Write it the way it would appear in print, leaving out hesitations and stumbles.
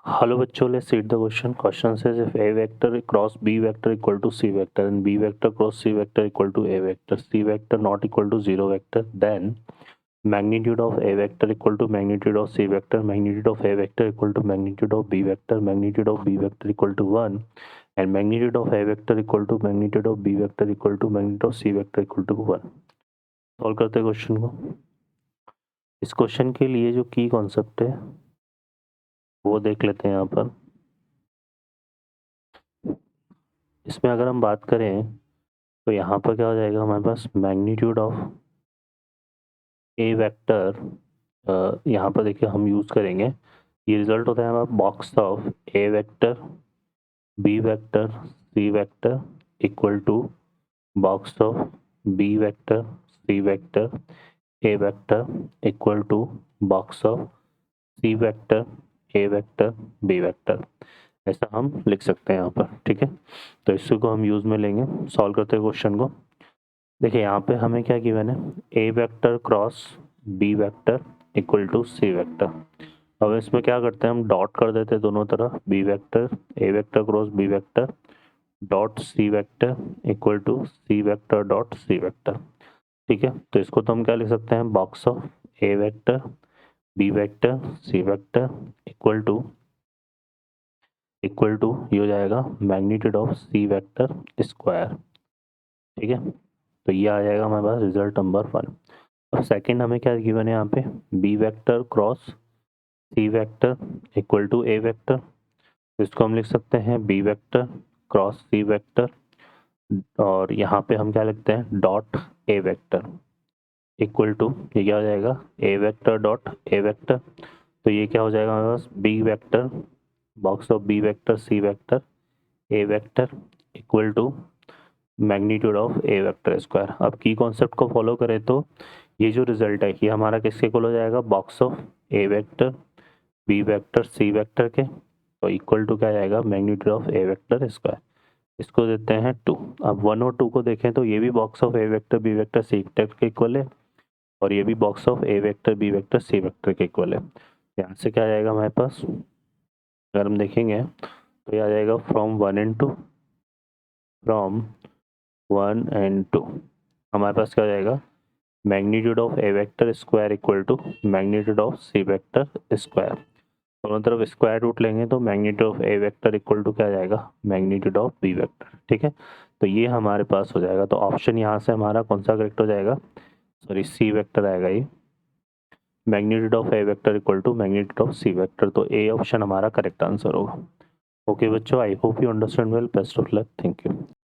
Hello bachcho, let's read the question. Question says if A vector cross B vector equal to C vector and B vector cross C vector equal to A vector, C vector not equal to 0 vector, then magnitude of A vector equal to magnitude of C vector, magnitude of A vector equal to magnitude of B vector, magnitude of B vector equal to 1 and magnitude of A vector equal to magnitude of B vector equal to magnitude of C vector equal to 1. Solve करते हैं question को. इस question के लिए जो की concept है वो देख लेते हैं यहाँ पर. इसमें अगर हम बात करें तो यहाँ पर क्या हो जाएगा हमारे पास मैग्नीट्यूड ऑफ ए वेक्टर. यहाँ पर देखिए हम यूज़ करेंगे, ये रिजल्ट होता है हमारा box of A vector B vector C vector equal to box of B vector C vector A vector equal to box of C vector A vector B vector. ऐसा हम लिख सकते हैं यहाँ पर. ठीक है, तो इसको हम यूज़ में लेंगे. सॉल्व करते हैं क्वेश्चन को. देखिए यहाँ पे हमें क्या गिवन है, A vector cross B vector equal to C vector. अब इसमें क्या करते हैं हम डॉट कर देते हैं दोनों तरफ, B vector A vector cross B vector dot C vector equal to C vector dot C vector. ठीक है, तो इसको तो हम क्या लिख सकते हैं, box of A vector B vector C vector equal to ये हो जाएगा magnitude of C vector square. ठीक है, तो ये आ जाएगा हमारे पास रिजल्ट नंबर 1. अब सेकंड हमें क्या गिवन है यहाँ पे, B vector cross C vector equal to A vector. इसको हम लिख सकते हैं B vector cross C vector और यहाँ पे हम क्या लिखते हैं dot A vector equal to ये क्या हो जाएगा A vector dot A vector. तो ये क्या हो जाएगा हमारे पास B vector box of B vector C vector A vector equal to magnitude of A vector square. अब की कॉन्सेप्ट को फॉलो करें तो ये जो रिजल्ट है ये हमारा किसके इक्वल हो जाएगा, box of A vector B vector C vector के, तो इक्वल टू क्या जाएगा magnitude of A vector square. इसको देते हैं 2. अब 1 और 2 को देखें तो ये भी box of A vector B vector C vector के इक्वल है और ये भी box of A vector B vector C vector के इक्वल है. यहाँ से क्या जाएगा हमारे पास, अगर हम देखेंगे तो ये आ जाएगा फ्रॉम 1 and 2 हमारे पास क्या हो जाएगा magnitude of A vector square equal to magnitude of C vector square. दोनों तरफ स्क्वायर रूट लेंगे तो magnitude of A vector equal to क्या जाएगा मैग्नीट्यूड ऑफ बी वेक्टर. ठीक है, तो ये हमारे पास हो जाएगा. तो ऑप्शन यहाँ से हमारा कौन सा करेक्ट हो जाएगा, सॉरी सी वेक्टर आएगा. ये magnitude of A vector equal to magnitude of C vector, तो ए ऑप्शन हमारा करेक्ट आंसर होगा. ओके बच्चों, I hope you understand well. Best of luck. Thank you.